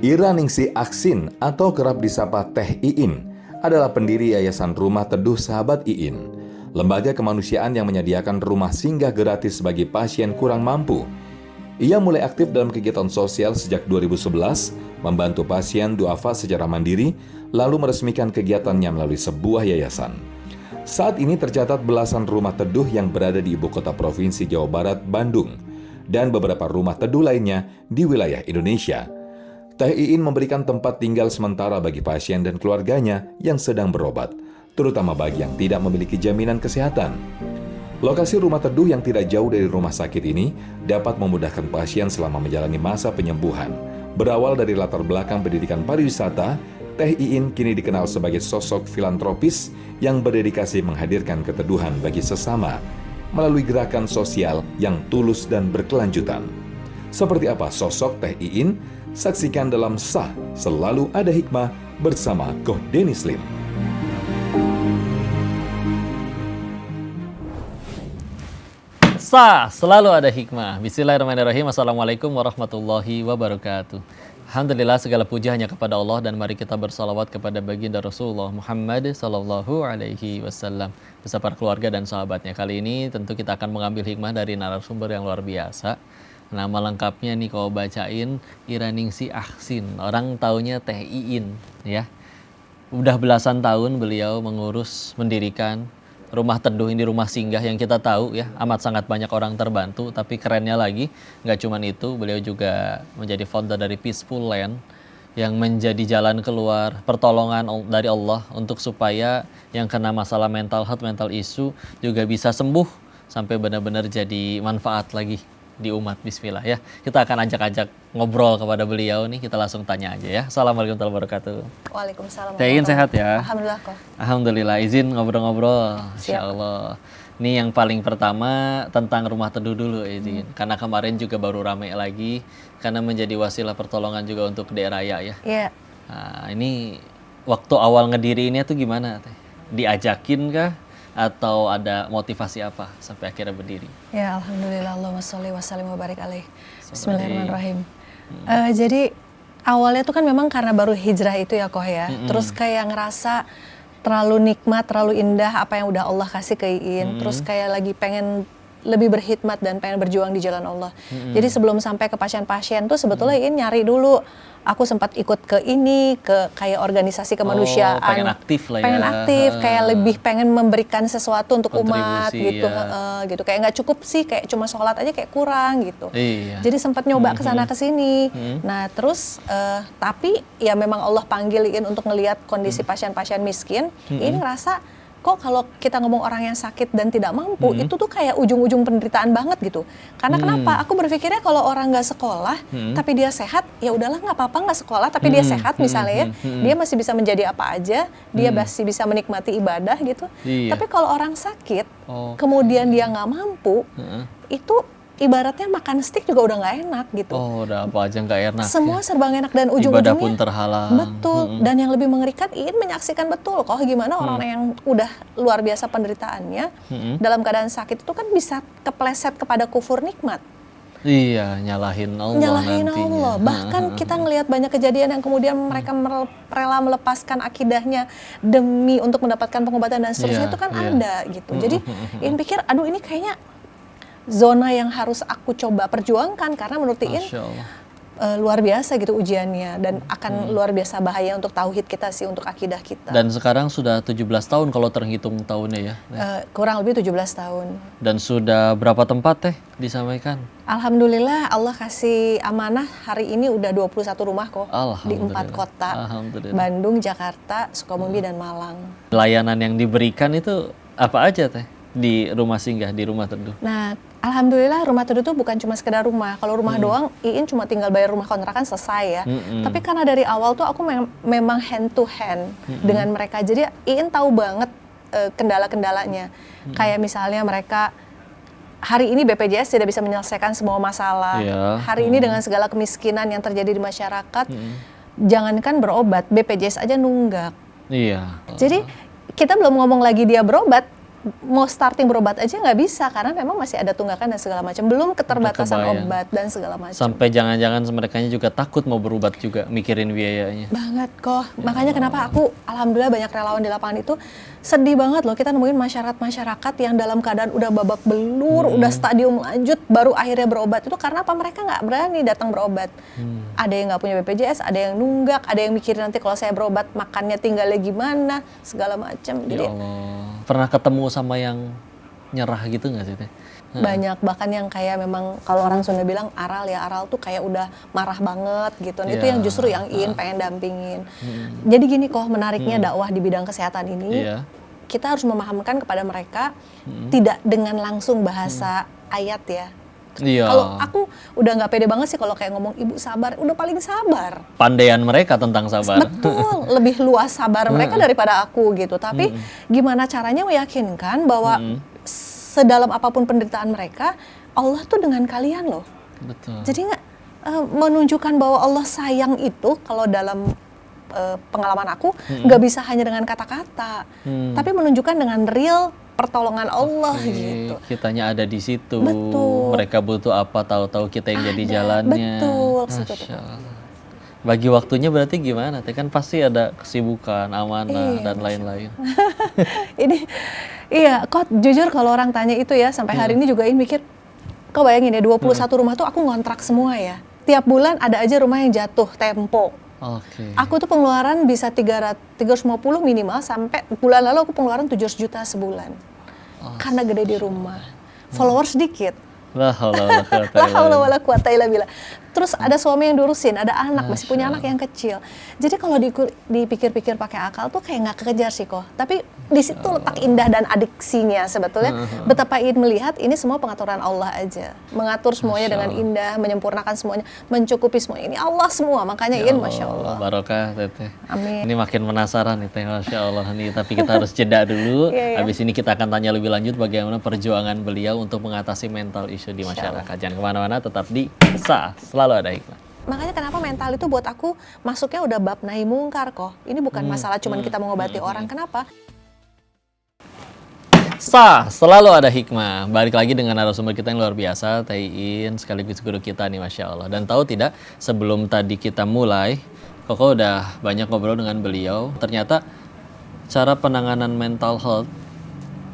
Ira Ningsih Aksin atau kerap disapa Teh Iin adalah pendiri Yayasan Rumah Teduh Sahabat Iin, lembaga kemanusiaan yang menyediakan rumah singgah gratis bagi pasien kurang mampu. Ia mulai aktif dalam kegiatan sosial sejak 2011, membantu pasien duafa secara mandiri, lalu meresmikan kegiatannya melalui sebuah yayasan. Saat ini tercatat belasan rumah teduh yang berada di ibu kota provinsi Jawa Barat, Bandung, dan beberapa rumah teduh lainnya di wilayah Indonesia. Teh Iin memberikan tempat tinggal sementara bagi pasien dan keluarganya yang sedang berobat, terutama bagi yang tidak memiliki jaminan kesehatan. Lokasi rumah teduh yang tidak jauh dari rumah sakit ini dapat memudahkan pasien selama menjalani masa penyembuhan. Berawal dari latar belakang pendidikan pariwisata, Teh Iin kini dikenal sebagai sosok filantropis yang berdedikasi menghadirkan keteduhan bagi sesama melalui gerakan sosial yang tulus dan berkelanjutan. Seperti apa sosok Teh Iin? Saksikan dalam Sah Selalu Ada Hikmah bersama Koh Denny Slim. Sah Selalu Ada Hikmah. Bismillahirrahmanirrahim. Assalamualaikum warahmatullahi wabarakatuh. Alhamdulillah, segala puji hanya kepada Allah, dan mari kita bersalawat kepada baginda Rasulullah Muhammad sallallahu alaihi wasallam beserta keluarga dan sahabatnya. Kali ini tentu kita akan mengambil hikmah dari narasumber yang luar biasa. Nama lengkapnya nih kalau bacain Ira Ningsih Aksin, orang taunya Teh Iin ya. Udah belasan tahun beliau mendirikan rumah teduh ini, rumah singgah yang kita tahu ya amat sangat banyak orang terbantu. Tapi kerennya lagi nggak cuman itu, beliau juga menjadi founder dari Peaceful Land yang menjadi jalan keluar pertolongan dari Allah untuk supaya yang kena masalah mental health, mental issue juga bisa sembuh sampai benar-benar jadi manfaat lagi di umat. Bismillah ya. Kita akan ajak-ajak ngobrol kepada beliau nih. Kita langsung tanya aja ya. Assalamualaikum warahmatullahi wabarakatuh. Waalaikumsalam. Teh Iin sehat ya? Alhamdulillah kok. Alhamdulillah. Izin ngobrol-ngobrol. Siap. Insya Allah. Ini yang paling pertama tentang rumah teduh dulu izin. Karena kemarin juga baru rame lagi. Karena menjadi wasilah pertolongan juga untuk daerah ya. Iya. Nah, ini waktu awal ngediriinnya tuh gimana Teh? Diajakin kah? Atau ada motivasi apa sampai akhirnya berdiri? Ya, alhamdulillah, Allahumma sholli wa sallim wa barik alaih. Bismillahirrahmanirrahim. Jadi awalnya tuh kan memang karena baru hijrah itu ya Koh ya. Terus kayak ngerasa terlalu nikmat, terlalu indah apa yang udah Allah kasih ke Iin. Terus kayak lagi pengen lebih berkhidmat dan pengen berjuang di jalan Allah. Jadi sebelum sampai ke pasien-pasien tuh sebetulnya Iin nyari dulu. Aku sempat ikut ke kayak organisasi kemanusiaan. Pengen aktif lah ya. Pengen aktif, kayak lebih pengen memberikan sesuatu untuk umat gitu. Ya. Gitu. Kayak nggak cukup sih, kayak cuma sholat aja kayak kurang gitu. Iya. Jadi sempat nyoba kesana kesini. Nah terus, tapi ya memang Allah panggilin untuk ngelihat kondisi pasien-pasien miskin. Ini ngerasa kok kalau kita ngomong orang yang sakit dan tidak mampu, itu tuh kayak ujung-ujung penderitaan banget gitu. Karena kenapa? Aku berpikirnya kalau orang nggak sekolah, tapi dia sehat, ya udahlah nggak apa-apa nggak sekolah, tapi dia sehat misalnya ya, dia masih bisa menjadi apa aja, dia masih bisa menikmati ibadah gitu. Iya. Tapi kalau orang sakit, kemudian dia nggak mampu, itu ibaratnya makan steak juga udah nggak enak gitu. Oh, udah apa aja nggak enak. Semua serba enak dan ibadah ujung-ujungnya pun terhalang. Betul. Dan yang lebih mengerikan, Iin menyaksikan betul kok gimana orang yang udah luar biasa penderitaannya dalam keadaan sakit itu kan bisa kepleset kepada kufur nikmat. Iya, nyalahin Allah. Nyalahin nantinya. Allah. Bahkan kita ngelihat banyak kejadian yang kemudian mereka rela melepaskan akidahnya demi untuk mendapatkan pengobatan dan seterusnya itu kan ada gitu. Jadi Iin pikir, aduh ini kayaknya zona yang harus aku coba perjuangkan karena menurut Iin luar biasa gitu ujiannya dan akan luar biasa bahaya untuk tauhid kita sih, untuk akidah kita. Dan sekarang sudah 17 tahun kalau terhitung tahunnya ya. Kurang lebih 17 tahun. Dan sudah berapa tempat Teh disampaikan? Alhamdulillah Allah kasih amanah hari ini udah 21 rumah kok di 4 kota. Bandung, Jakarta, Sukabumi dan Malang. Layanan yang diberikan itu apa aja Teh di rumah singgah, di rumah teduh? Nah, alhamdulillah rumah teduh itu bukan cuma sekedar rumah. Kalau rumah doang, Iin cuma tinggal bayar rumah kontrakan selesai ya. Tapi karena dari awal tuh aku memang hand to hand dengan mereka. Jadi Iin tahu banget kendala-kendalanya. Kayak misalnya mereka hari ini BPJS tidak bisa menyelesaikan semua masalah. Hari ini dengan segala kemiskinan yang terjadi di masyarakat, jangankan berobat, BPJS aja nunggak. Iya. Jadi kita belum ngomong lagi dia berobat, mau starting berobat aja nggak bisa karena memang masih ada tunggakan dan segala macam, belum keterbatasan kebayang. obat dan segala macam. Sampai jangan-jangan mereka juga takut mau berobat juga, mikirin biayanya. Banget kok. Makanya kenapa aku alhamdulillah banyak relawan di lapangan itu sedih banget loh kita nemuin masyarakat yang dalam keadaan udah babak belur, udah stadium lanjut baru akhirnya berobat itu karena apa? Mereka nggak berani datang berobat. Ada yang nggak punya BPJS, ada yang nunggak, ada yang mikirin nanti kalau saya berobat makannya tinggalnya gimana, segala macam. Jadi Ya Allah. Pernah ketemu sama yang nyerah gitu nggak sih Teh? banyak, bahkan yang kayak memang kalau orang Sunda bilang aral tuh kayak udah marah banget gitu. Itu Iya. yang justru yang ingin pengen dampingin. Jadi gini kok menariknya dakwah di bidang kesehatan ini, Iya. kita harus memahamkan kepada mereka tidak dengan langsung bahasa ayat ya. Iya. Kalau aku udah nggak pede banget sih kalau kayak ngomong ibu sabar, udah paling sabar. Pandaian mereka tentang sabar. Betul, lebih luas sabar mereka daripada aku gitu. Tapi gimana caranya meyakinkan bahwa sedalam apapun penderitaan mereka, Allah tuh dengan kalian loh. Betul. Jadi nggak menunjukkan bahwa Allah sayang itu kalau dalam pengalaman aku nggak bisa hanya dengan kata-kata, tapi menunjukkan dengan real pertolongan Allah gitu. Kitanya ada di situ. Betul. Mereka butuh apa, tahu-tahu kita yang jadi Ada, jalannya. betul, situ tuh. Masya Allah. Bagi waktunya berarti gimana? Teh kan pasti ada kesibukan, amanah Iya, dan lain-lain. Ini iya, kok jujur kalau orang tanya itu ya sampai hari ini juga mikir, kau bayangin ya 21 rumah tuh aku ngontrak semua ya. Tiap bulan ada aja rumah yang jatuh tempo. Oke. Aku tuh pengeluaran bisa 350 minimal sampai bulan lalu aku pengeluaran 700 juta sebulan. Karena gede di rumah. Followers sedikit. La haula wala quwata La illa haula billah. wala quwata illa billah. Terus ada suami yang diurusin, ada anak, masih punya anak yang kecil. Jadi kalau dipikir-pikir pakai akal tuh kayak nggak kekejar sih kok. Tapi di situ letak indah dan adiksinya sebetulnya. Betapa ingin melihat ini semua pengaturan Allah aja. Mengatur semuanya dengan indah, menyempurnakan semuanya, mencukupi semuanya. Ini Allah semua, makanya ingin Masya Allah. Barokah Teteh. Amin. Ini makin penasaran nih Teh, Masya Allah nih. Tapi kita harus jeda dulu. Iya, iya. Habis ini kita akan tanya lebih lanjut bagaimana perjuangan beliau untuk mengatasi mental issue di masyarakat. Jangan kemana-mana, tetap di Sa, selalu ada hikmah. Makanya kenapa mental itu buat aku masuknya udah bab nahi mungkar kok. Ini bukan masalah cuman kita mengobati orang. Kenapa? Selalu ada hikmah. Balik lagi dengan narasumber kita yang luar biasa, Teh Iin, sekaligus guru kita nih, Masya Allah. Dan tahu tidak, sebelum tadi kita mulai, Koko udah banyak ngobrol dengan beliau. Ternyata cara penanganan mental health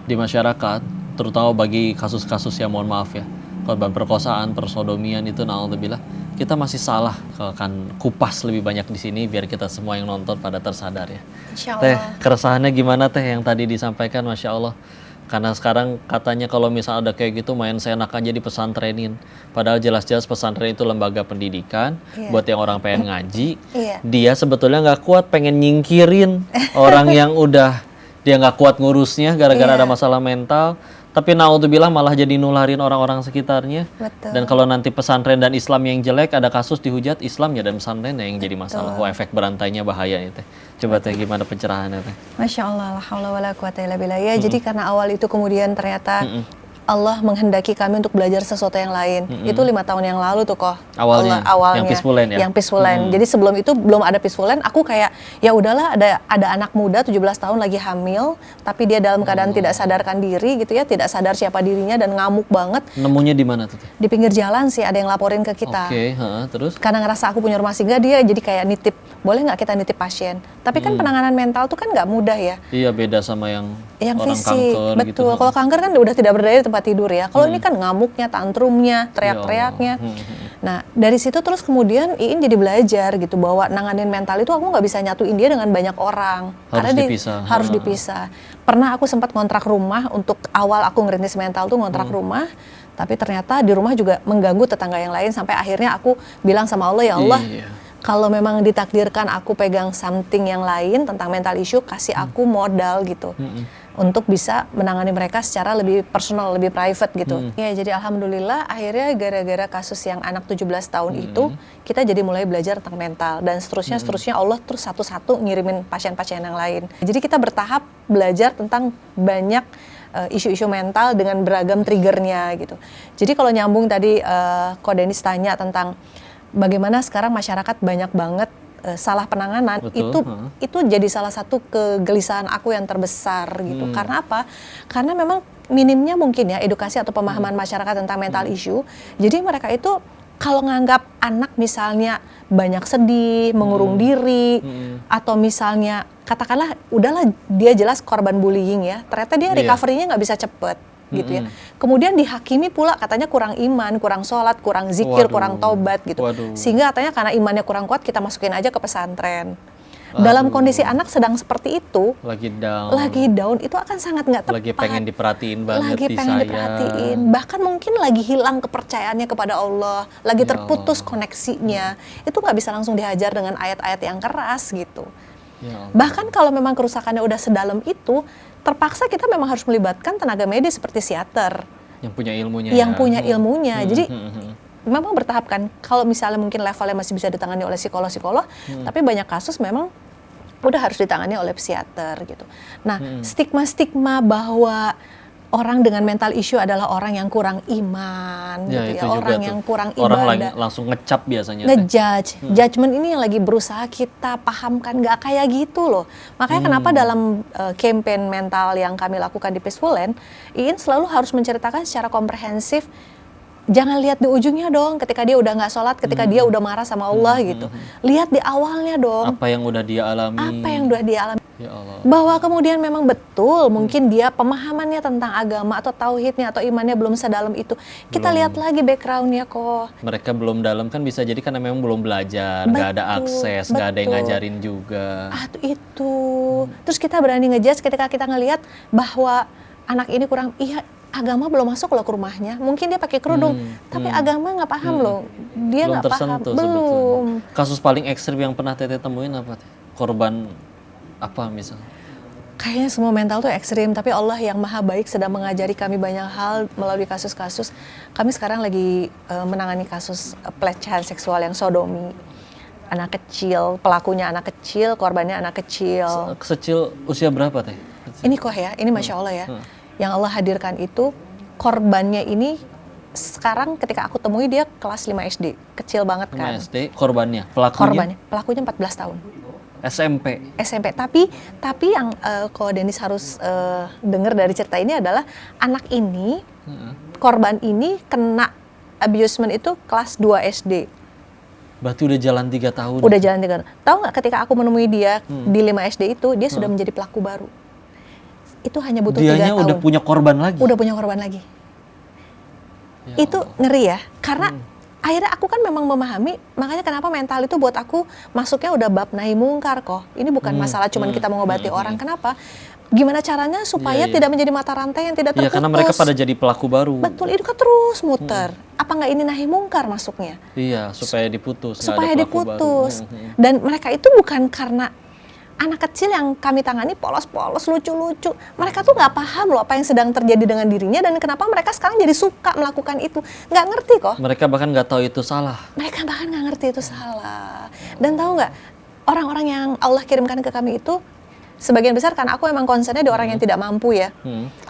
di masyarakat, terutama bagi kasus-kasus yang mohon maaf ya, korban perkosaan, persodomian itu, na'udzubillah, kita masih salah. Akan kupas lebih banyak di sini biar kita semua yang nonton pada tersadar ya. Insya Teh, Allah. keresahannya gimana Teh yang tadi disampaikan, Masya Allah? Karena sekarang katanya kalau misalnya ada kayak gitu main seenak aja di pesantrenin. Padahal jelas-jelas pesantren itu lembaga pendidikan, Iya. buat yang orang pengen ngaji. Iya. Dia sebetulnya nggak kuat, pengen nyingkirin orang yang udah dia nggak kuat ngurusnya gara-gara Iya. ada masalah mental. Tapi naudzubillah malah jadi nularin orang-orang sekitarnya. Betul. Dan kalau nanti pesantren dan Islam yang jelek, ada kasus dihujat Islamnya dan pesantrennya yang jadi masalah. Wah, efek berantainya bahaya ya Teh. Coba Teh gimana pencerahannya Teh? Masya Allah, la haula wala quwata illa billah. Ya, jadi karena awal itu kemudian ternyata Allah menghendaki kami untuk belajar sesuatu yang lain. Itu 5 tahun yang lalu tuh kok. Awalnya, yang Peaceful Land ya? Yang Peaceful Land. Jadi sebelum itu belum ada Peaceful Land, aku kayak ya udahlah ada anak muda 17 tahun lagi hamil, tapi dia dalam keadaan tidak sadarkan diri gitu ya, tidak sadar siapa dirinya dan ngamuk banget. Nemunya di mana tuh Teh? Di pinggir jalan sih ada yang laporin ke kita. Oke, terus? Karena ngerasa aku punya rumah singgah, dia jadi kayak nitip, boleh nggak kita nitip pasien? Tapi kan penanganan mental tuh kan nggak mudah ya. Iya, beda sama yang orang Fisik, kanker betul. gitu. Kalau kanker kan udah tidak berdaya di tempat tidur ya. Kalau ini kan ngamuknya, tantrumnya, teriak-teriaknya. Nah, dari situ terus kemudian Iin jadi belajar gitu bahwa nanganin mental itu aku nggak bisa nyatuin dia dengan banyak orang. Harus dipisah. Harus dipisah. Pernah aku sempat ngontrak rumah untuk awal aku ngerintis mental tuh ngontrak rumah. Tapi ternyata di rumah juga mengganggu tetangga yang lain sampai akhirnya aku bilang sama Allah, ya Allah, Iya. kalau memang ditakdirkan aku pegang something yang lain tentang mental issue, kasih aku modal gitu. Untuk bisa menangani mereka secara lebih personal, lebih private gitu. Ya, jadi alhamdulillah akhirnya gara-gara kasus yang anak 17 tahun itu, kita jadi mulai belajar tentang mental. Dan seterusnya Allah terus satu-satu ngirimin pasien-pasien yang lain. Jadi kita bertahap belajar tentang banyak isu-isu mental dengan beragam triggernya gitu. Jadi kalau nyambung tadi Ko Denis tanya tentang bagaimana sekarang masyarakat banyak banget salah penanganan, Betul, itu jadi salah satu kegelisahan aku yang terbesar gitu. Karena apa? Karena memang minimnya mungkin ya edukasi atau pemahaman masyarakat tentang mental issue. Jadi mereka itu kalau nganggap anak misalnya banyak sedih, mengurung diri, atau misalnya katakanlah udahlah dia jelas korban bullying ya, ternyata dia Iya. recovery-nya nggak bisa cepet gitu ya. Kemudian dihakimi pula katanya kurang iman, kurang sholat, kurang zikir, Waduh. kurang taubat gitu. Waduh. Sehingga katanya karena imannya kurang kuat kita masukin aja ke pesantren. Dalam kondisi anak sedang seperti itu, Lagi down. lagi down, itu akan sangat nggak tepat. Lagi pengen diperhatiin banget, Lagi pengen disayang. diperhatiin, bahkan mungkin lagi hilang kepercayaannya kepada Allah, lagi Ya terputus Allah. koneksinya, itu nggak bisa langsung dihajar dengan ayat-ayat yang keras gitu. Ya Allah. Bahkan kalau memang kerusakannya udah sedalam itu, terpaksa kita memang harus melibatkan tenaga medis seperti psikiater Yang punya ilmunya. yang ya. punya ilmunya. Jadi hmm. memang bertahap kan. Kalau misalnya mungkin levelnya masih bisa ditangani oleh psikolog-psikolog, tapi banyak kasus memang udah harus ditangani oleh psikiater gitu. Nah, stigma-stigma bahwa orang dengan mental issue adalah orang yang kurang iman, Ya, gitu itu ya, juga orang tuh. yang kurang Orang ibadah. langsung ngecap biasanya. Teh. Ngejudge, judgment ini yang lagi berusaha kita pahamkan, nggak kayak gitu loh. Makanya kenapa dalam campaign mental yang kami lakukan di Peaceful Land, Iin selalu harus menceritakan secara komprehensif. Jangan lihat di ujungnya dong, ketika dia udah nggak sholat, ketika dia udah marah sama Allah gitu. Lihat di awalnya dong, Apa yang udah dia alami. apa yang udah dia alami. Ya Allah. Bahwa kemudian memang betul mungkin dia pemahamannya tentang agama atau tauhidnya atau imannya belum sedalam itu. Kita lihat lagi backgroundnya kok. Mereka belum dalam kan bisa jadi karena memang belum belajar, nggak ada Betul, akses, nggak ada yang betul. ngajarin juga. Itu. Terus kita berani ngejudge ketika kita ngelihat bahwa anak ini kurang, iya agama belum masuk loh ke rumahnya. Mungkin dia pakai kerudung, tapi agama nggak paham loh. Dia Belum nggak paham. tersentuh Belum. sebetulnya. Kasus paling ekstrim yang pernah Teteh temuin apa? Teh? Korban apa misalnya? Kayaknya semua mental tuh ekstrim, tapi Allah yang maha baik sedang mengajari kami banyak hal melalui kasus-kasus. Kami sekarang lagi menangani kasus pelecehan seksual yang sodomi. Anak kecil, pelakunya anak kecil, korbannya anak kecil. Kecil usia berapa Teh? Ini kok ya, ini Masya Allah ya. Yang Allah hadirkan itu, korbannya ini sekarang ketika aku temui dia kelas 5 SD. Kecil banget 5 kan. SD, korbannya, pelakunya Korbannya, pelakunya 14 tahun. SMP. SMP. Tapi yang kalau Denis harus dengar dari cerita ini adalah anak ini, korban ini kena abusement itu kelas 2 SD. Berarti udah jalan 3 tahun. Udah jalan 3 tahun. Tahu nggak ketika aku menemui dia di 5 SD itu, dia sudah menjadi pelaku baru. Itu hanya butuh 3 Dianya tahun. udah punya korban lagi. Udah punya korban lagi. Ya Itu ngeri ya, karena akhirnya aku kan memang memahami, makanya kenapa mental itu buat aku masuknya udah bab nahi mungkar kok. Ini bukan masalah cuman kita mengobati orang, kenapa? Gimana caranya supaya Iya, iya. tidak menjadi mata rantai yang tidak Iya, terputus. karena mereka pada jadi pelaku baru. Betul, itu kan terus muter. Apa nggak ini nahi mungkar masuknya? Iya, supaya diputus. nggak Supaya ada pelaku diputus. baru. Dan mereka itu bukan karena anak kecil yang kami tangani polos-polos, lucu-lucu. Mereka tuh nggak paham loh apa yang sedang terjadi dengan dirinya dan kenapa mereka sekarang jadi suka melakukan itu. Nggak ngerti kok. Mereka bahkan nggak tahu itu salah. Mereka bahkan nggak ngerti itu salah. Dan tahu nggak, orang-orang yang Allah kirimkan ke kami itu, sebagian besar karena aku emang concernnya di orang yang tidak mampu ya.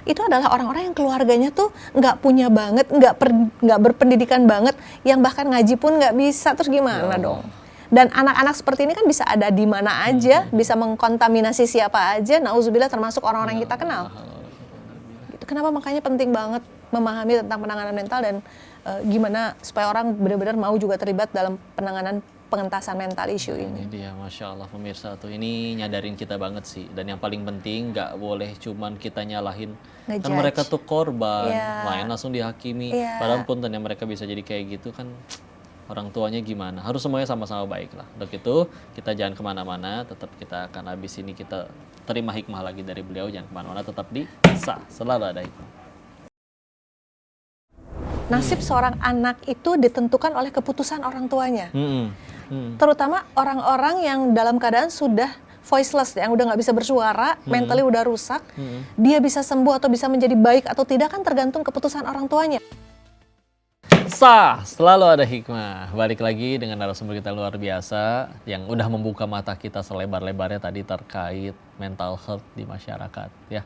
Itu adalah orang-orang yang keluarganya tuh nggak punya banget, nggak berpendidikan banget, yang bahkan ngaji pun nggak bisa. Terus gimana dong? Dan anak-anak seperti ini kan bisa ada di mana aja, bisa mengkontaminasi siapa aja. Nauzubillah, termasuk orang-orang yang kita kenal. Gitu. Kenapa makanya penting banget memahami tentang penanganan mental dan gimana supaya orang benar-benar mau juga terlibat dalam penanganan pengentasan mental issue Ini ini. dia, Masya Allah pemirsa tuh. Ini nyadarin kita banget sih. Dan yang paling penting nggak boleh cuman kita nyalahin. Kan Ngejudge. mereka tuh korban, Iya. main langsung dihakimi. Iya. Padahal pun yang mereka bisa jadi kayak gitu kan, orang tuanya gimana? Harus semuanya sama-sama baik lah. Untuk itu kita jangan kemana-mana, tetap kita akan habis ini kita terima hikmah lagi dari beliau. Jangan kemana-mana, tetap di Sah, selalu ada hikmah. Nasib seorang anak itu ditentukan oleh keputusan orang tuanya. Terutama orang-orang yang dalam keadaan sudah voiceless, yang udah nggak bisa bersuara, mentally udah rusak, dia bisa sembuh atau bisa menjadi baik atau tidak kan tergantung keputusan orang tuanya. Sah, selalu ada hikmah. Balik lagi dengan narasumber kita luar biasa yang udah membuka mata kita selebar-lebarnya tadi terkait mental health di masyarakat ya.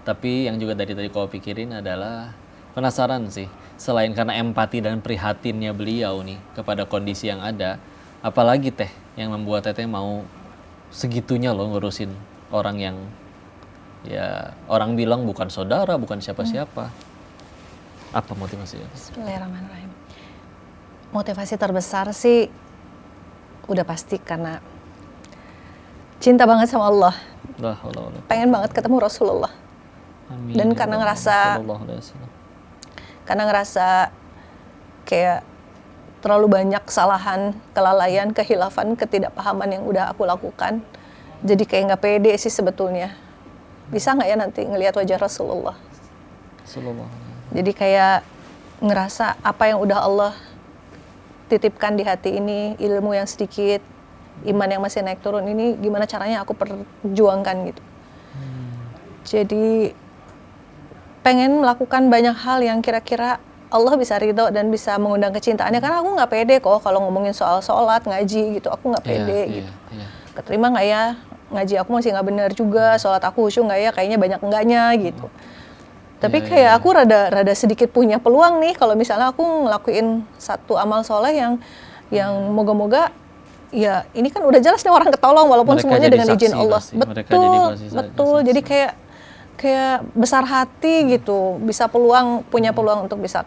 Tapi yang juga dari tadi kau pikirin adalah penasaran sih, selain karena empati dan prihatinnya beliau nih kepada kondisi yang ada, Apalagi Teh yang membuat Teteh mau segitunya loh ngurusin orang yang ya orang bilang bukan saudara, bukan siapa-siapa. Apa motivasinya? Bismillahirrahmanirrahim. Motivasi terbesar sih udah pasti karena cinta banget sama Allah. La haula wala Pengen banget ketemu Rasulullah. Amin. Dan Ya karena Allah, ngerasa sallallahu alaihi wasallam. karena ngerasa kayak terlalu banyak kesalahan, kelalaian, kehilafan, ketidakpahaman yang udah aku lakukan. Jadi kayak nggak pede sih sebetulnya. Bisa nggak ya nanti ngelihat wajah Rasulullah? Sallallahu alaihi wasallam. Jadi kayak ngerasa apa yang udah Allah titipkan di hati ini, ilmu yang sedikit, iman yang masih naik turun ini, gimana caranya aku perjuangkan gitu. Jadi pengen melakukan banyak hal yang kira-kira Allah bisa ridho dan bisa mengundang kecintaannya, karena aku nggak pede kok kalau ngomongin soal sholat, ngaji gitu, aku nggak pede gitu. Keterima nggak ya ngaji aku masih nggak benar juga, sholat aku khusyuk nggak ya, kayaknya banyak enggaknya gitu. Tapi kayak aku rada sedikit punya peluang nih kalau misalnya aku ngelakuin satu amal soleh yang moga-moga ya ini kan udah jelas nih orang ketolong walaupun Mereka semuanya jadi dengan izin saksi Allah. pasti. Mereka jadi Betul, pasti betul. saksi. Jadi kayak besar hati gitu, bisa punya peluang untuk bisa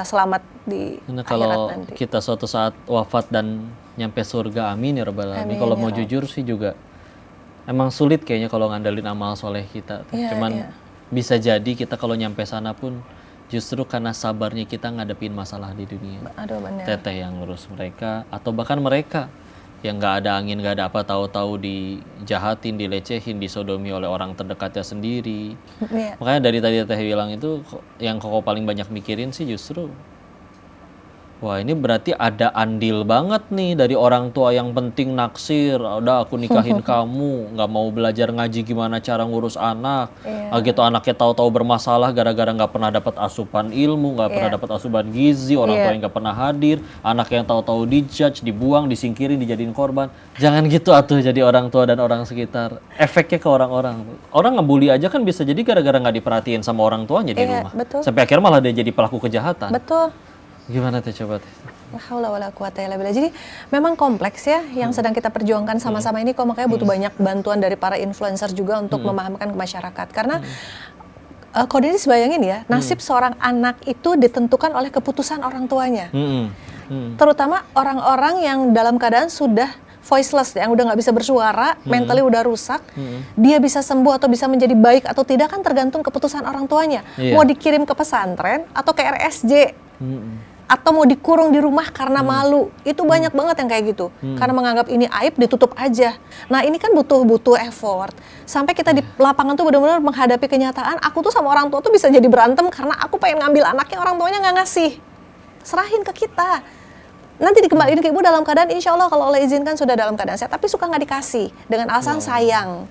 selamat di Karena akhirat kalau nanti. kita suatu saat wafat dan nyampe surga, amin ya rabbal alamin. Amin, Kalau ya mau Rabb. jujur sih juga emang sulit kayaknya kalau ngandelin amal soleh kita. Iya, Cuman iya. bisa jadi kita kalau nyampe sana pun justru karena sabarnya kita ngadepin masalah di dunia. Aduh benar. Teteh yang ngurus mereka atau bahkan mereka yang nggak ada angin nggak ada apa, tahu-tahu dijahatin, dilecehin, disodomi oleh orang terdekatnya sendiri. Iya. Makanya dari tadi Teteh bilang itu yang koko paling banyak mikirin sih justru wah ini berarti ada andil banget nih dari orang tua yang penting naksir, udah aku nikahin kamu, nggak mau belajar ngaji gimana cara ngurus anak, gitu anaknya tahu-tahu bermasalah gara-gara nggak pernah dapat asupan ilmu, nggak pernah dapat asupan gizi, orang tua yang nggak pernah hadir, anak yang tahu-tahu dijudge, dibuang, disingkirin, dijadiin korban. Jangan gitu atuh jadi orang tua dan orang sekitar. Efeknya ke orang-orang. Orang ngebully aja kan bisa jadi gara-gara nggak diperhatiin sama orang tuanya di rumah. Betul. Sampai akhirnya malah dia jadi pelaku kejahatan. Betul. Gimana teh coba teh? La haula wala quwata illa billah. Jadi memang kompleks ya yang sedang kita perjuangkan sama-sama ini kok, makanya butuh banyak bantuan dari para influencer juga untuk memahamkan ke masyarakat. Karena kau Denis bayangin ya, nasib seorang anak itu ditentukan oleh keputusan orang tuanya. Terutama orang-orang yang dalam keadaan sudah voiceless, yang udah nggak bisa bersuara, mentally udah rusak, dia bisa sembuh atau bisa menjadi baik atau tidak kan tergantung keputusan orang tuanya. Iya. Mau dikirim ke pesantren atau ke RSJ, atau mau dikurung di rumah karena malu, itu banyak banget yang kayak gitu. Karena menganggap ini aib, ditutup aja. Nah ini kan butuh effort. Sampai kita di lapangan tuh benar-benar menghadapi kenyataan, aku tuh sama orang tua tuh bisa jadi berantem karena aku pengen ngambil anaknya, orang tuanya nggak ngasih. Serahin ke kita. Nanti dikembaliin ke ibu dalam keadaan insya Allah kalau Allah izinkan sudah dalam keadaan sehat, tapi suka nggak dikasih dengan alasan sayang.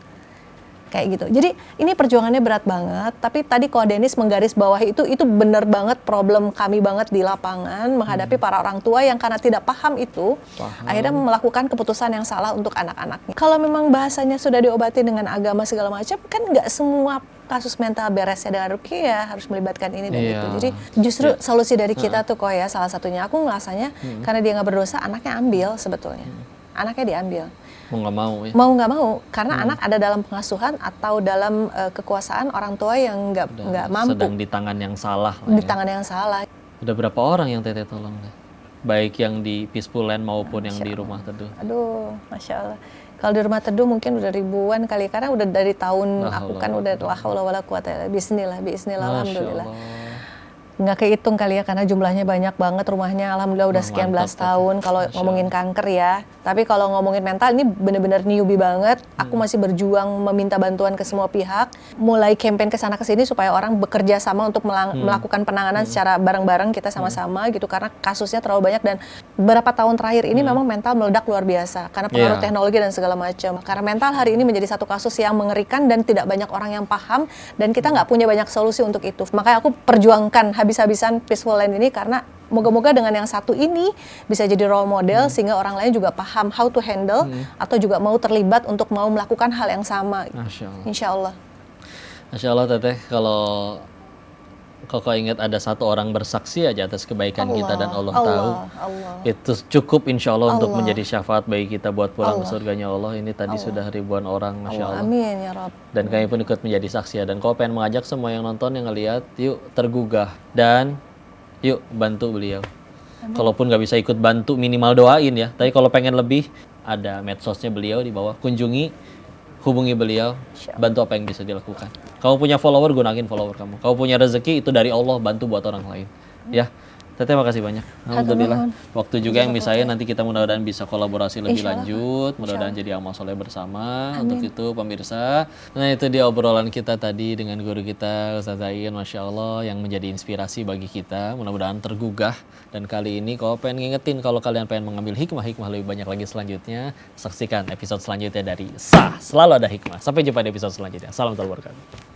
Kayak gitu. Jadi ini perjuangannya berat banget, tapi tadi kalau Denis menggaris bawah itu benar banget problem kami banget di lapangan menghadapi para orang tua yang karena tidak paham itu akhirnya melakukan keputusan yang salah untuk anak-anaknya. Kalau memang bahasanya sudah diobati dengan agama segala macam, kan nggak semua kasus mental beresnya dengan ruqyah harus melibatkan ini dan itu. Jadi justru solusi dari kita tuh kok ya, salah satunya aku ngerasanya karena dia nggak berdosa, anaknya ambil sebetulnya. Anaknya diambil. Mau nggak mau ya? Mau nggak mau, karena anak ada dalam pengasuhan atau dalam kekuasaan orang tua yang nggak mampu. Sedang di tangan yang salah. Di tangan yang salah. Udah berapa orang yang Teteh tolong deh? Baik yang di Peaceful Land maupun yang di Rumah Teduh. Aduh, Masya Allah. Kalau di Rumah Teduh mungkin udah ribuan kali, karena udah dari tahun aku kan udah la haula wala quwata illa billah. Bismillah, alhamdulillah. Nggak kehitung kali ya karena jumlahnya banyak banget rumahnya, alhamdulillah udah sekian belas tahun kalau ngomongin kanker ya. Tapi kalau ngomongin mental ini bener-bener newbie banget. Aku masih berjuang meminta bantuan ke semua pihak, mulai campaign ke sana ke sini supaya orang bekerja sama untuk melakukan penanganan secara bareng-bareng kita sama-sama gitu, karena kasusnya terlalu banyak dan beberapa tahun terakhir ini memang mental meledak luar biasa karena pengaruh teknologi dan segala macam. Karena mental hari ini menjadi satu kasus yang mengerikan dan tidak banyak orang yang paham dan kita nggak punya banyak solusi untuk itu. Makanya aku perjuangkan habis-habisan Peaceful Land ini karena moga-moga dengan yang satu ini bisa jadi role model sehingga orang lain juga paham how to handle atau juga mau terlibat untuk mau melakukan hal yang sama. Masya Allah. Insya Allah. Masya Allah Teteh, kalau Kau ingat ada satu orang bersaksi aja atas kebaikan kita dan Allah tahu. Allah. Itu cukup insya Allah untuk Allah. menjadi syafaat bagi kita buat pulang ke surganya Allah. Ini tadi sudah ribuan orang, Masya Allah. Amin ya Rob. Dan kami pun ikut menjadi saksi ya. Dan kau pengen mengajak semua yang nonton, yang ngeliat, yuk tergugah. Dan yuk bantu beliau. Kalaupun nggak bisa ikut bantu, minimal doain ya. Tapi kalau pengen lebih, ada medsosnya beliau di bawah. Kunjungi, hubungi beliau, bantu apa yang bisa dilakukan. Kamu punya follower, gunain follower kamu. Kamu punya rezeki, itu dari Allah, bantu buat orang lain. Ya, Teteh makasih banyak. Alhamdulillah. Waktu juga yang misalnya nanti kita mudah-mudahan bisa kolaborasi lebih lanjut. Mudah-mudahan jadi amal soleh bersama. Untuk itu pemirsa, nah itu dia obrolan kita tadi dengan guru kita Ustaz Zain, Masya Allah, yang menjadi inspirasi bagi kita. Mudah-mudahan tergugah. Dan kali ini kalau pengen ngingetin, kalau kalian pengen mengambil hikmah-hikmah lebih banyak lagi selanjutnya, saksikan episode selanjutnya dari Sah. Selalu ada hikmah. Sampai jumpa di episode selanjutnya. Salam wabarakatuh.